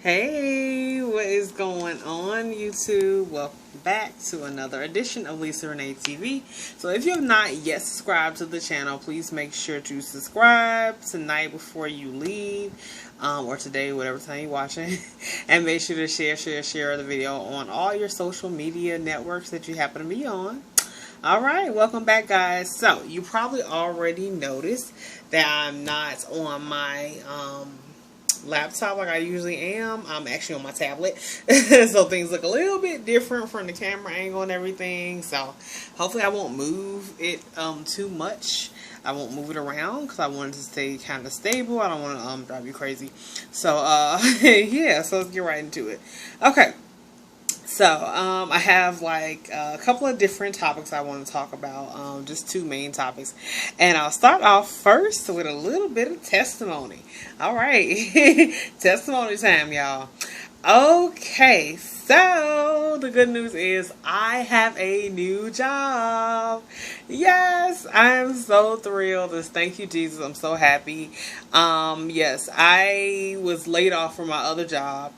Hey, what is going on, YouTube? Welcome back to another edition of Lisa Renee TV. So if you have not yet subscribed to the channel, please make sure to subscribe tonight before you leave, or today, whatever time you're watching. And make sure to share the video on all your social media networks that you happen to be on. Alright, welcome back, guys. So, you probably already noticed that I'm not on my laptop like I usually am. I'm actually on my tablet. So things look a little bit different from the camera angle and everything. So hopefully I won't move it too much. I won't move it around because I want it to stay kind of stable. I don't want to drive you crazy. So yeah, so let's get right into it. Okay. So, I have like a couple of different topics I want to talk about, just two main topics. And I'll start off first with a little bit of testimony. All right, testimony time, y'all. Okay, so the good news is I have a new job. Yes, I am so thrilled. Thank you, Jesus. I'm so happy. Yes, I was laid off from my other job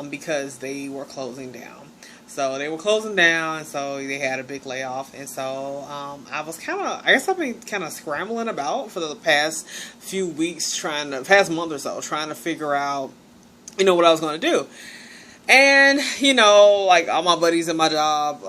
because they were closing down. So they were closing down, and so they had a big layoff. And so I guess I've been kind of scrambling about for the past few weeks, past month or so, trying to figure out, what I was going to do. And, like all my buddies in my job,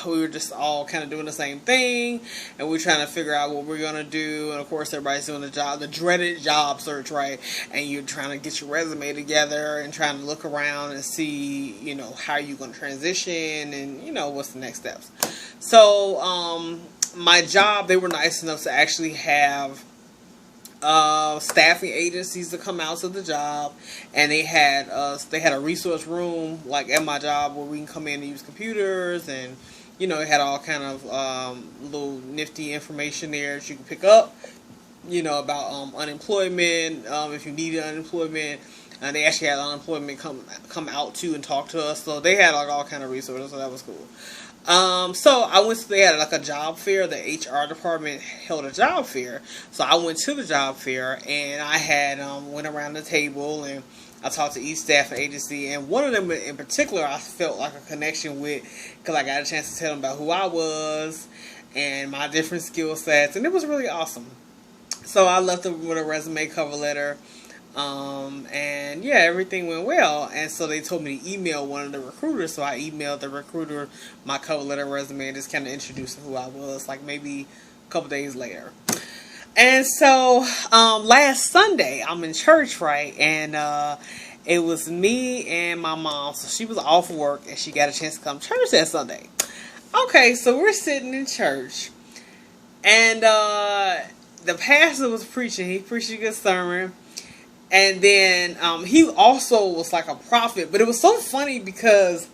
we were just all kind of doing the same thing, and we were trying to figure out what we're going to do. And of course, everybody's doing the dreaded job search, right? And you're trying to get your resume together and trying to look around and see, how you're going to transition and, what's the next steps. So, my job, they were nice enough to actually have staffing agencies to come out to the job, and they had a resource room like at my job where we can come in and use computers, and it had all kind of little nifty information there that you can pick up, about unemployment, if you needed unemployment. And they actually had unemployment come out to and talk to us, so they had like all kind of resources, so that was cool. So they had like a job fair. The HR department held a job fair. So I went to the job fair, and I had, went around the table, and I talked to each staffing agency, and one of them in particular I felt like a connection with, because I got a chance to tell them about who I was and my different skill sets, and it was really awesome. So I left them with a resume, cover letter, and yeah, everything went well. And so they told me to email one of the recruiters. So I emailed the recruiter my cover letter, resume, and just kind of introduced who I was, like maybe a couple days later. And so last Sunday, I'm in church, right? And it was me and my mom. So she was off work, and she got a chance to come to church that Sunday. Okay, so we're sitting in church, and the pastor was preaching. He preached a good sermon. And then he also was like a prophet. But it was so funny because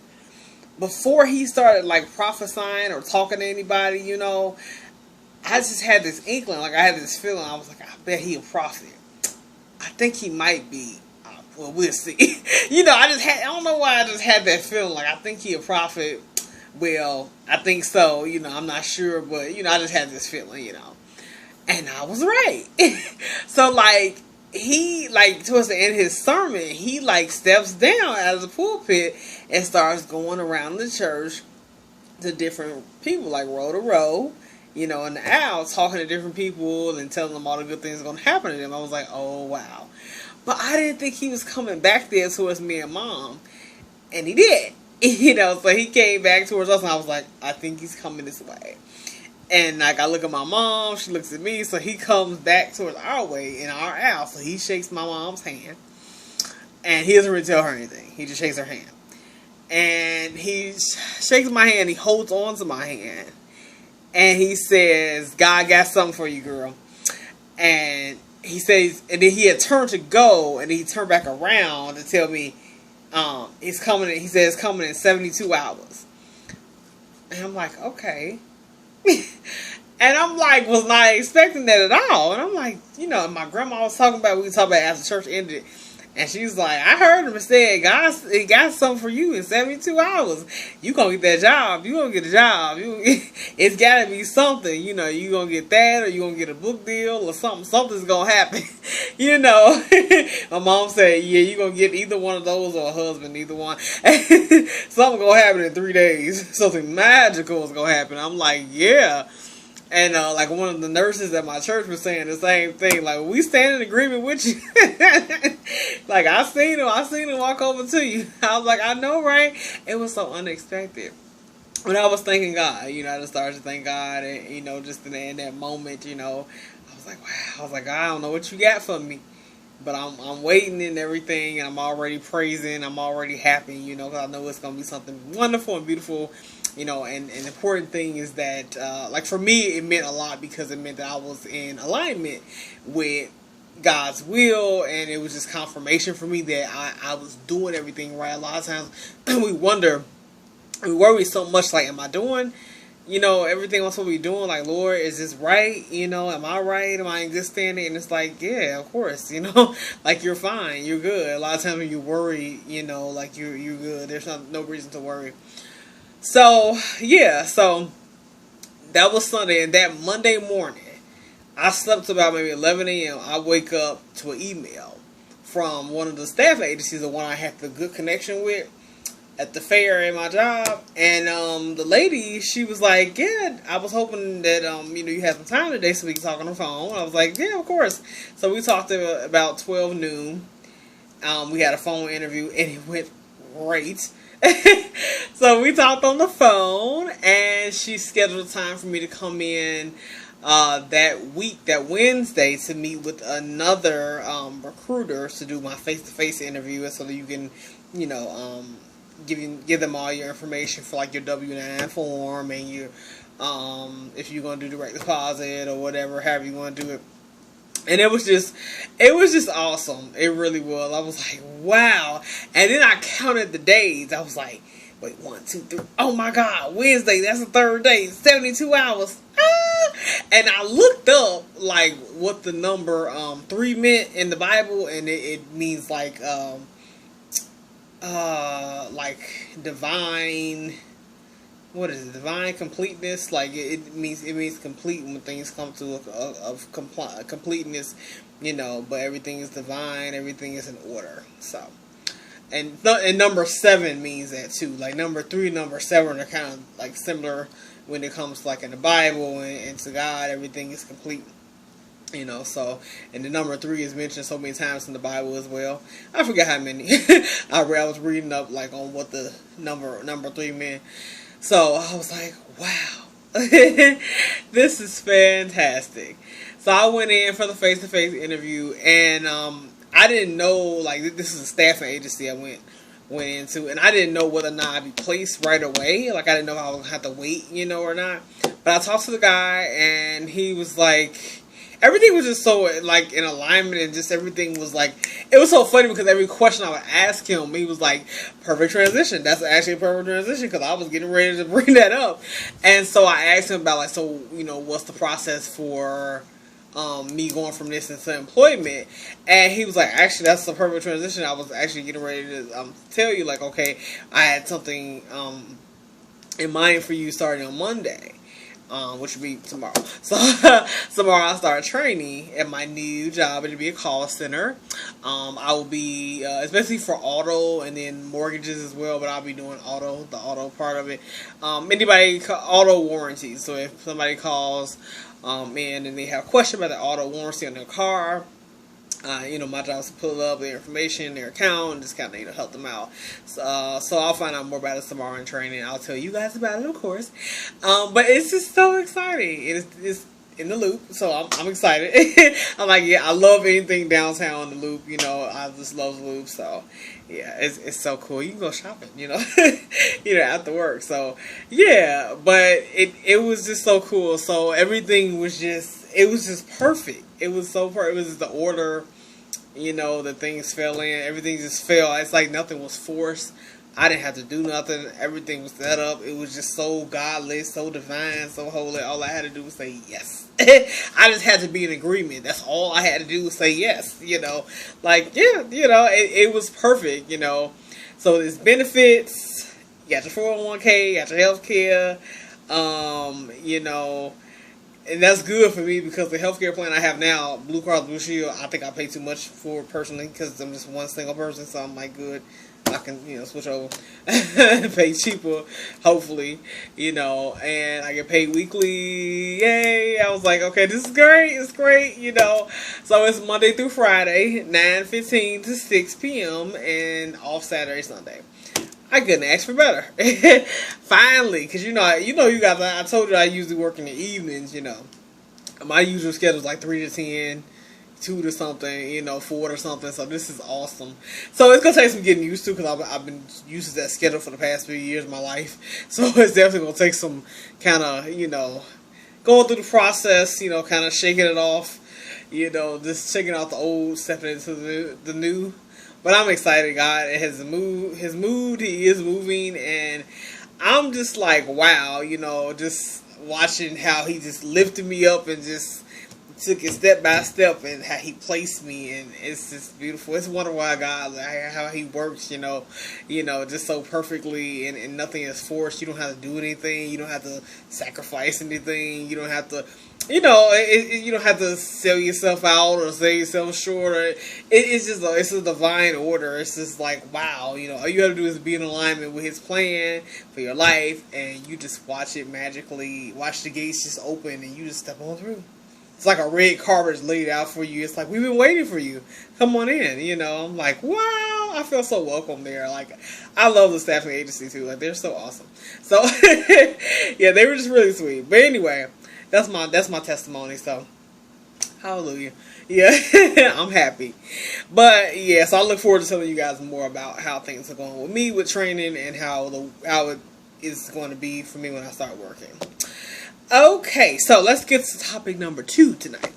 before he started like prophesying or talking to anybody, I just had this inkling. Like I had this feeling. I was like, I bet he a prophet. I think he might be. Well, we'll see. I don't know why I just had that feeling. Like I think he a prophet. Well, I think so. I'm not sure. But, I just had this feeling, And I was right. So like, he, like, towards the end of his sermon, he, like, steps down out of the pulpit and starts going around the church to different people, like, row to row, in the aisle, talking to different people and telling them all the good things that are going to happen to them. I was like, oh, wow. But I didn't think he was coming back there towards me and Mom. And he did. So he came back towards us, and I was like, I think he's coming this way. And like I look at my mom, she looks at me, so he comes back towards our way in our aisle. So he shakes my mom's hand, and he doesn't really tell her anything. He just shakes her hand, and he shakes my hand. He holds on to my hand, and he says, "God got something for you, girl." And he says, and then he had turned to go, and he turned back around to tell me, "It's coming." He says, "It's coming in 72 hours." And I'm like, okay. And I'm like, was not expecting that at all. And I'm like, my grandma was talking about, we talked about it after church ended. And she's like, I heard him say, God, he got something for you in 72 hours. You gonna get that job. You gonna get a job. It's gotta be something. You know, you gonna get that, or you gonna get a book deal, or something. Something's gonna happen. You know. My mom said, yeah, you gonna get either one of those or a husband, either one. Something gonna happen in 3 days. Something magical is gonna happen. I'm like, yeah. And like one of the nurses at my church was saying the same thing. Like, we stand in agreement with you. Like, I seen him walk over to you. I was like, I know, right? It was so unexpected. When I was thanking God, you know, I just started to thank God, and you know, just in that moment, you know, I was like, wow. I was like, I don't know what you got for me, but I'm waiting and everything, and I'm already praising. I'm already happy, you know, because I know it's gonna be something wonderful and beautiful. You know, and the important thing is that, like for me, it meant a lot because it meant that I was in alignment with God's will, and it was just confirmation for me that I was doing everything right. A lot of times we worry so much, like, am I doing, you know, everything I'm supposed to be doing? Like, Lord, is this right? You know, am I right? Am I in good standing? And it's like, yeah, of course, you know, like, you're fine, you're good. A lot of times when you worry, you know, like, you're good. There's no reason to worry. So, yeah, so that was Sunday, and that Monday morning, I slept till about maybe 11 a.m. I wake up to an email from one of the staff agencies, the one I had the good connection with at the fair at my job, and the lady, she was like, yeah, I was hoping that, you know, you had some time today so we can talk on the phone. I was like, yeah, of course. So we talked about 12 noon. We had a phone interview, and it went great. So we talked on the phone, and she scheduled a time for me to come in that Wednesday, to meet with another recruiter to do my face-to-face interview, so that you can, you know, give them all your information for like your W-9 form, and your if you're gonna do direct deposit or whatever, however you want to do it. And it was just awesome. It really was. I was like, wow. And then I counted the days. I was like, wait, 1, 2, 3. Oh my God, Wednesday, that's the third day. 72 hours. Ah! And I looked up like what the number 3 meant in the Bible, and it means like divine. What is it? Divine completeness. Like it means complete when things come to a completeness, you know. But everything is divine. Everything is in order. So, and number 7 means that too. Like number 3, number 7 are kind of like similar when it comes to like in the Bible and to God. Everything is complete. You know, so, and the number 3 is mentioned so many times in the Bible as well. I forgot how many. I was reading up like on what the number 3 meant. So I was like, wow, this is fantastic. So I went in for the face-to-face interview, and I didn't know, like, this is a staffing agency I went into, and I didn't know whether or not I'd be placed right away. Like, I didn't know if I was going to have to wait, you know, or not. But I talked to the guy, and he was like, everything was just so, like, in alignment, and just everything was, like, it was so funny because every question I would ask him, he was like, perfect transition. That's actually a perfect transition, because I was getting ready to bring that up. And so I asked him about, like, so, you know, what's the process for me going from this into employment? And he was like, actually, that's the perfect transition. I was actually getting ready to tell you, like, okay, I had something in mind for you starting on Monday. Which will be tomorrow. So tomorrow I'll start training at my new job. It'll be a call center. I will be, especially for auto and then mortgages as well, but I'll be doing the auto part of it. Auto warranties. So if somebody calls in and they have a question about the auto warranty on their car, you know, my job is to pull up their information, their account, and just kind of, you know, help them out. So I'll find out more about it tomorrow in training. I'll tell you guys about it, of course. But it's just so exciting. It's in the Loop, so I'm excited. I'm like, yeah, I love anything downtown in the Loop. You know, I just love the Loop. So yeah, it's so cool. You can go shopping, you know, you know, after work. So yeah, but it was just so cool. So everything was just perfect. It was so perfect. It was just the order, you know, the things fell in. Everything just fell. It's like nothing was forced. I didn't have to do nothing. Everything was set up. It was just so godly, so divine, so holy. All I had to do was say yes. I just had to be in agreement. That's all I had to do was say yes. Like, yeah, it was perfect, So there's benefits. You got your 401k, you got your health care, and that's good for me because the healthcare plan I have now, Blue Cross Blue Shield, I think I pay too much for it personally because I'm just one single person, so I'm like, good. I can, switch over and pay cheaper, hopefully, and I get paid weekly. Yay! I was like, okay, this is great. It's great, So it's Monday through Friday, 9:15 to 6 p.m. and off Saturday, Sunday. I couldn't ask for better. Finally, because you guys. I told you I usually work in the evenings. My usual schedule is like 3 to 10, 2 to something, 4 to something. So this is awesome. So it's gonna take some getting used to because I've been used to that schedule for the past few years of my life. So it's definitely gonna take some kind of going through the process. Kind of shaking it off. Just shaking out the old, stepping into the new. But I'm excited. God has moved. He is moving, and I'm just like, wow. Just watching how he just lifted me up and just took it step by step, and how he placed me, and it's just beautiful. It's wonder why God, how he works. Just so perfectly, and nothing is forced. You don't have to do anything. You don't have to sacrifice anything. You don't have to. You don't have to sell yourself out or sell yourself short. It's a divine order. It's just like, wow, all you got to do is be in alignment with his plan for your life, and you just watch it magically, watch the gates just open, and you just step on through. It's like a red carpet is laid out for you. It's like, we've been waiting for you. Come on in, I'm like, wow, I feel so welcome there. Like, I love the staffing agency too. Like, they're so awesome. So, yeah, they were just really sweet. But anyway, that's my testimony. So, hallelujah. Yeah, I'm happy. But yeah, so I look forward to telling you guys more about how things are going with me with training and how it is going to be for me when I start working. Okay, so let's get to topic number 2 tonight.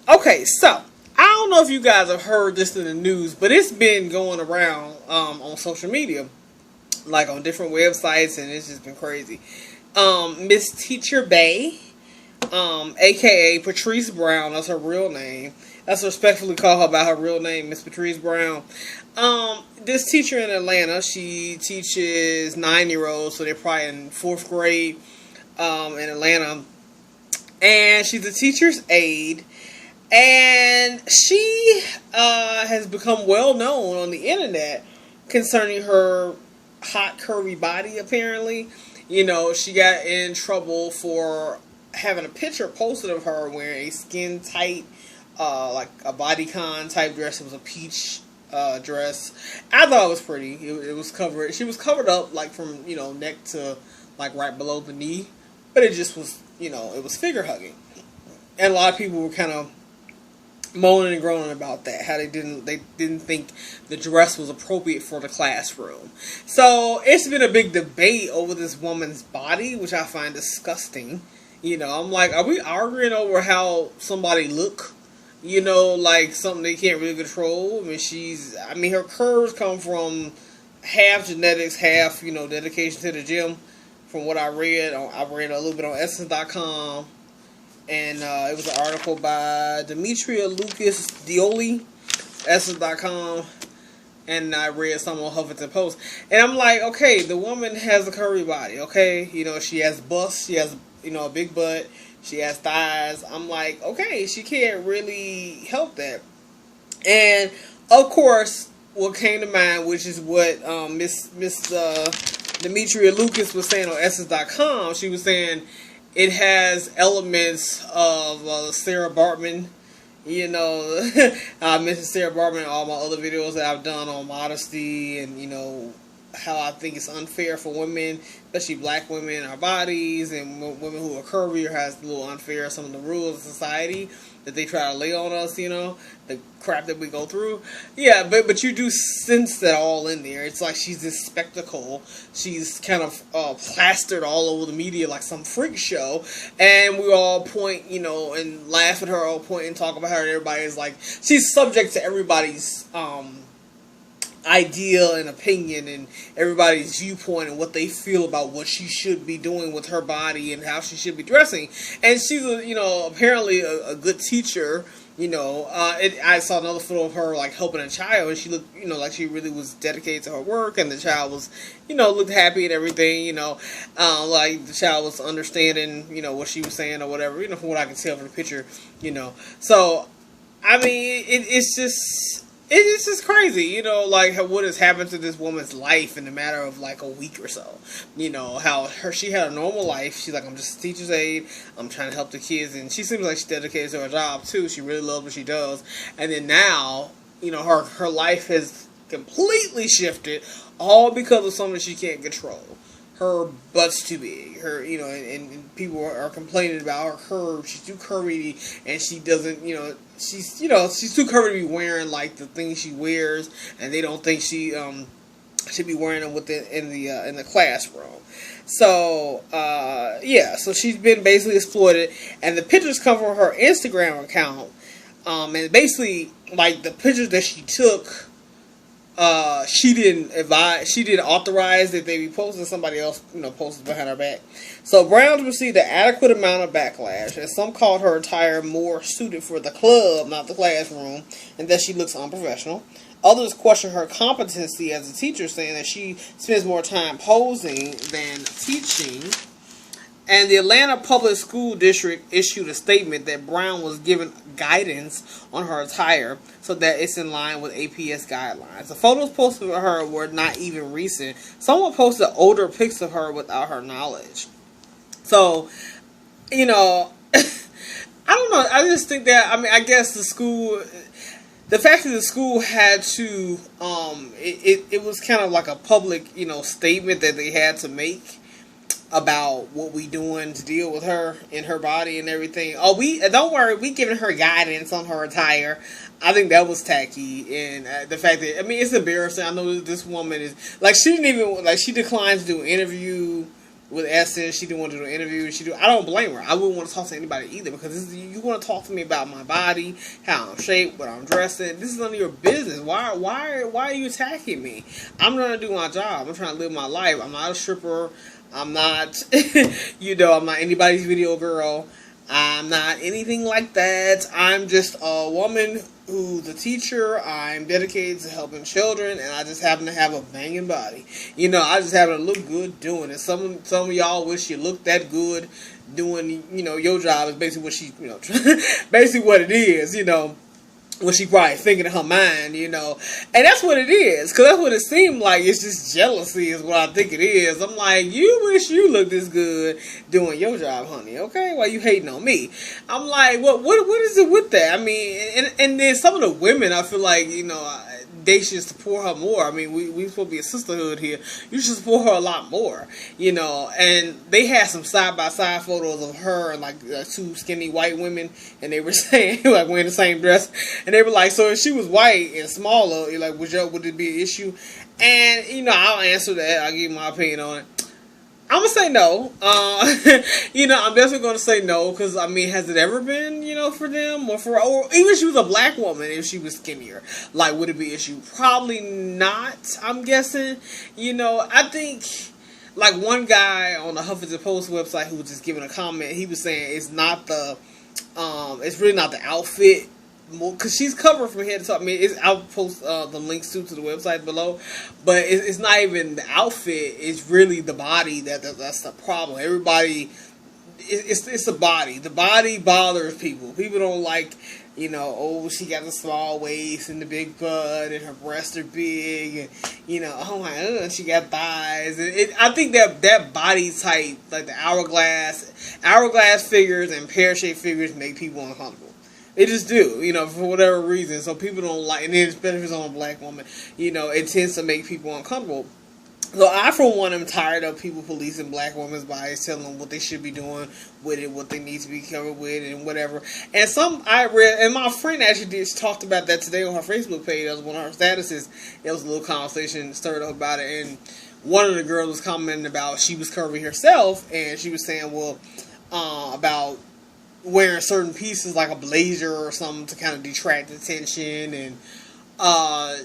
Okay, so I don't know if you guys have heard this in the news, but it's been going around on social media, like on different websites, and it's just been crazy. Miss Teacher Bay, aka Patrice Brown, that's her real name. Let's respectfully call her by her real name, Miss Patrice Brown. This teacher in Atlanta, she teaches 9-year-olds, so they're probably in 4th grade. In Atlanta, and she's a teacher's aide, and she has become well known on the internet concerning her hot curvy body. Apparently, she got in trouble for having a picture posted of her wearing a skin tight, like a bodycon type dress. It was a peach dress. I thought it was pretty. It was covered. She was covered up like from neck to like right below the knee. But it just was, it was figure hugging. And a lot of people were kind of moaning and groaning about that. How they didn't think the dress was appropriate for the classroom. So it's been a big debate over this woman's body, which I find disgusting. I'm like, are we arguing over how somebody look? Like something they can't really control. I mean, her curves come from half genetics, half, dedication to the gym. From what I read a little bit on Essence.com, and it was an article by Demetria Lucas Dioli, Essence.com, and I read some on Huffington Post, and I'm like, okay, the woman has a curvy body, okay, she has bust, she has, a big butt, she has thighs. I'm like, okay, she can't really help that, and of course, what came to mind, which is what Miss Demetria Lucas was saying on Essence.com. She was saying it has elements of Sarah Bartman. I mentioned Sarah Bartman in all my other videos that I've done on modesty and, how I think it's unfair for women, especially black women, our bodies, and women who are curvy or has a little unfair some of the rules of society that they try to lay on us, the crap that we go through. Yeah, but you do sense that all in there. It's like she's this spectacle. She's kind of plastered all over the media like some freak show, and we all point, and laugh at her, all point and talk about her, and everybody's like, she's subject to everybody's idea and opinion and everybody's viewpoint and what they feel about what she should be doing with her body and how she should be dressing. And she's apparently a good teacher. I saw another photo of her like helping a child, and she looked like she really was dedicated to her work, and the child was looked happy and everything. Like the child was understanding what she was saying or whatever. From what I can tell from the picture. So I mean it's just crazy, like what has happened to this woman's life in a matter of like a week or so. How she had a normal life. She's like, I'm just a teacher's aide. I'm trying to help the kids, and she seems like she's dedicated to her job too. She really loves what she does. And then now, her life has completely shifted, all because of something she can't control. Her butt's too big. Her, and people are complaining about her curves. She's too curvy, and she doesn't, she's too curvy to be wearing like the things she wears, and they don't think she should be wearing them in the classroom. So so she's been basically exploited, and the pictures come from her Instagram account, and basically like the pictures that she took. She didn't authorize that they be posted. Somebody else, posted behind her back. So Brown received an adequate amount of backlash, and some called her attire more suited for the club, not the classroom, and that she looks unprofessional. Others question her competency as a teacher, saying that she spends more time posing than teaching. And the Atlanta Public School District issued a statement that Brown was given guidance on her attire so that it's in line with APS guidelines. The photos posted of her were not even recent. Someone posted older pics of her without her knowledge. So, I don't know. I just think that, I guess the fact that the school had to, it was kind of like a public, statement that they had to make about what we doing to deal with her and her body and everything. Oh, don't worry, we giving her guidance on her attire. I think that was tacky, and the fact that it's embarrassing. I know this woman is like she didn't even she declined to do an interview with Essence. She didn't want to do an interview. I don't blame her. I wouldn't want to talk to anybody either, because you want to talk to me about my body, how I'm shaped, what I'm dressing. This is none of your business. Why are you attacking me? I'm trying to do my job. I'm trying to live my life. I'm not a stripper. I'm not, I'm not anybody's video girl. I'm not anything like that. I'm just a woman who's a teacher. I'm dedicated to helping children, and I just happen to have a banging body. I just happen to look good doing it. Some of y'all wish you looked that good doing, your job is basically what she, basically what it is, what she probably thinking in her mind, and that's what it is, because that's what it seemed like. It's just jealousy is what I think it is. I'm like, you wish you looked this good doing your job, honey, okay? Why you hating on me? I'm like, what is it with that? And then some of the women, I feel like, they should support her more. We supposed to be a sisterhood here. You should support her a lot more, and they had some side-by-side photos of her and like two skinny white women, and they were saying, like, wearing the same dress, and they were like, so if she was white and smaller, you're like, would it be an issue? And, I'll answer that. I'll give you my opinion on it. I'm going to say no. I'm definitely going to say no, because, has it ever been, for them? Or even if she was a black woman, if she was skinnier, like, would it be an issue? Probably not, I'm guessing. I think, like, one guy on the Huffington Post website who was just giving a comment, he was saying it's really not the outfit, because she's covered from head to top. I'll post the links to the website below, but it's not even the outfit. It's really the body that's the problem. Everybody, it's the body. The body bothers people. People don't like, she got the small waist and the big butt, and her breasts are big, and she got thighs. And I think that body type, like the hourglass figures and pear-shaped figures, make people uncomfortable. They just do, for whatever reason. So people don't like, and then especially if it's on a black woman, it tends to make people uncomfortable. So I, for one, am tired of people policing black women's bodies, telling them what they should be doing with it, what they need to be covered with, and whatever. And I read, and my friend actually talked about that today on her Facebook page. That was one of her statuses. There was a little conversation stirred up about it, and one of the girls was commenting about she was curvy herself, and she was saying, about wearing certain pieces like a blazer or something to kind of detract attention, and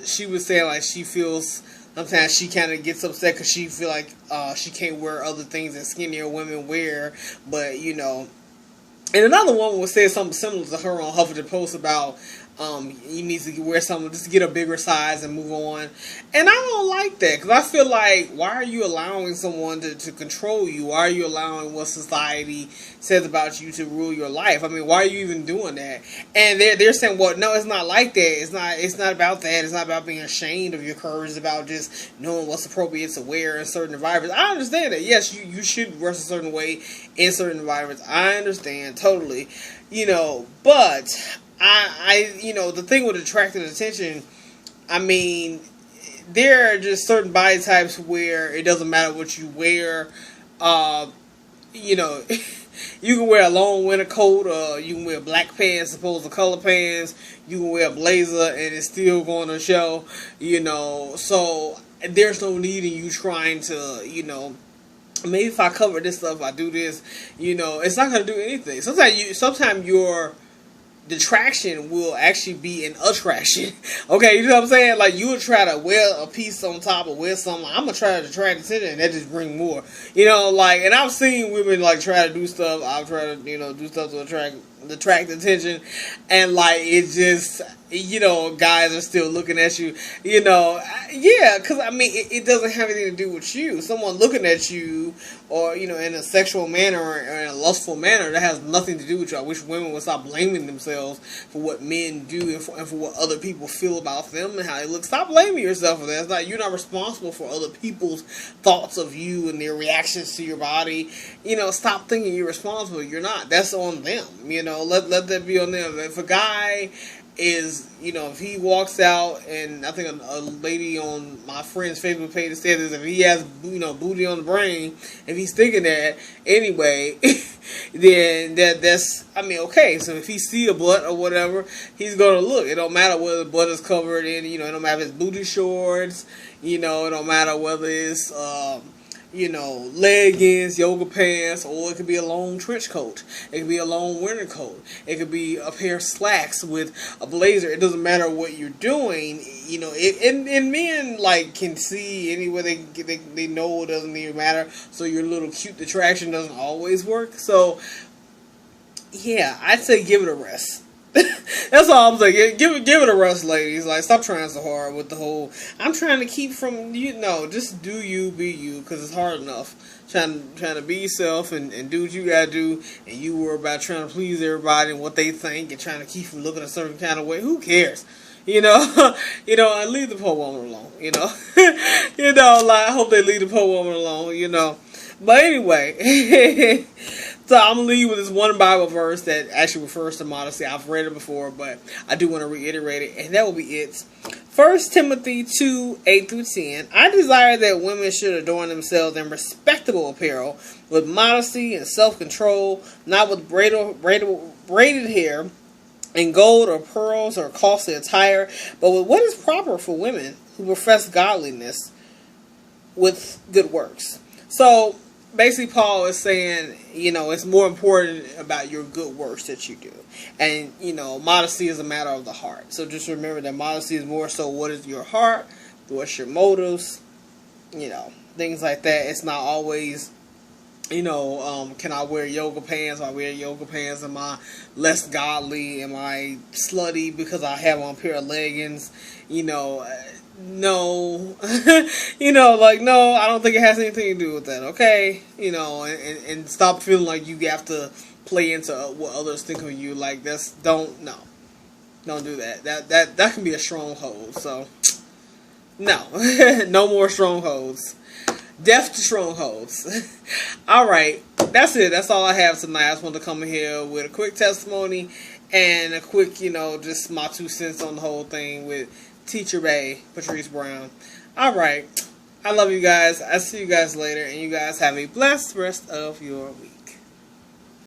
she was saying like she feels sometimes she kind of gets upset because she feel like she can't wear other things that skinnier women wear, but you know. And another woman was saying something similar to her on Huffington Post about you need to wear something just to get a bigger size and move on. And I don't like that because I feel like, why are you allowing someone to control you? Why are you allowing what society says about you to rule your life? I mean, why are you even doing that? And they're saying, well, no, it's not like that. It's not about that. It's not about being ashamed of your curves. It's about just knowing what's appropriate to wear in certain environments. I understand that. Yes, you should dress a certain way in certain environments. I understand totally. You know, but you know, the thing with attracting attention, I mean, there are just certain body types where it doesn't matter what you wear. You know, you can wear a long winter coat, or you can wear black pants opposed to color pants. You can wear a blazer and it's still going to show, you know. So there's no need in you trying to, you know, maybe if I cover this stuff, I do this, you know, it's not going to do anything. Sometimes your detraction will actually be an attraction. Okay, you know what I'm saying? Like, you would try to wear a piece on top or wear something. I'm gonna try to attract attention, and that just bring more. You know, like, and I've seen women like try to do stuff. I've tried to, you know, do stuff to attract attention, and like it just, you know, guys are still looking at you. You know, yeah, because I mean, it doesn't have anything to do with you. Someone looking at you, or you know, in a sexual manner or in a lustful manner, that has nothing to do with you. I wish women would stop blaming themselves for what men do and for what other people feel about them and how they look. Stop blaming yourself for that. It's not, you're not responsible for other people's thoughts of you and their reactions to your body. You know, stop thinking you're responsible. You're not. That's on them. You know, let that be on them. If a guy is, you know, if he walks out, and I think a lady on my friend's Facebook page said this, if he has, you know, booty on the brain, if he's thinking that anyway, then that's, I mean, okay, so if he see a butt or whatever, he's gonna look. It don't matter whether the butt is covered in, you know, it don't matter if it's booty shorts, you know, it don't matter whether it's you know, leggings, yoga pants, or it could be a long trench coat. It could be a long winter coat. It could be a pair of slacks with a blazer. It doesn't matter what you're doing. You know, and men like can see anywhere they know it doesn't even matter. So your little cute attraction doesn't always work. So yeah, I'd say give it a rest. That's all I'm saying. Give it a rest, ladies. Like, stop trying so hard with the whole, I'm trying to keep from, you know, just do you, be you, because it's hard enough trying to be yourself and do what you gotta do, and you worry about trying to please everybody and what they think and trying to keep from looking a certain kind of way. Who cares? You know, you know, and leave the poor woman alone. You know, you know, like, I hope they leave the poor woman alone. You know, but anyway. So I'm going to leave you with this one Bible verse that actually refers to modesty. I've read it before, but I do want to reiterate it, and that will be it. 1 Timothy 2:8-10. I desire that women should adorn themselves in respectable apparel, with modesty and self-control, not with braided hair, and gold or pearls or costly attire, but with what is proper for women who profess godliness with good works. So basically, Paul is saying, you know, it's more important about your good works that you do. And, you know, modesty is a matter of the heart. So just remember that modesty is more so what is your heart, what's your motives, you know, things like that. It's not always, you know, can I wear yoga pants? I wear yoga pants. Am I less godly? Am I slutty because I have on a pair of leggings? You know, no, you know, like, no, I don't think it has anything to do with that, okay? You know, and stop feeling like you have to play into what others think of you. Like, don't do that. That can be a stronghold, so, no, no more strongholds. Death to strongholds. Alright, that's it. That's all I have tonight. I just wanted to come in here with a quick testimony and a quick, you know, just my 2 cents on the whole thing with Teacher Bay, Patrice Brown. Alright, I love you guys. I'll see you guys later, and you guys have a blessed rest of your week.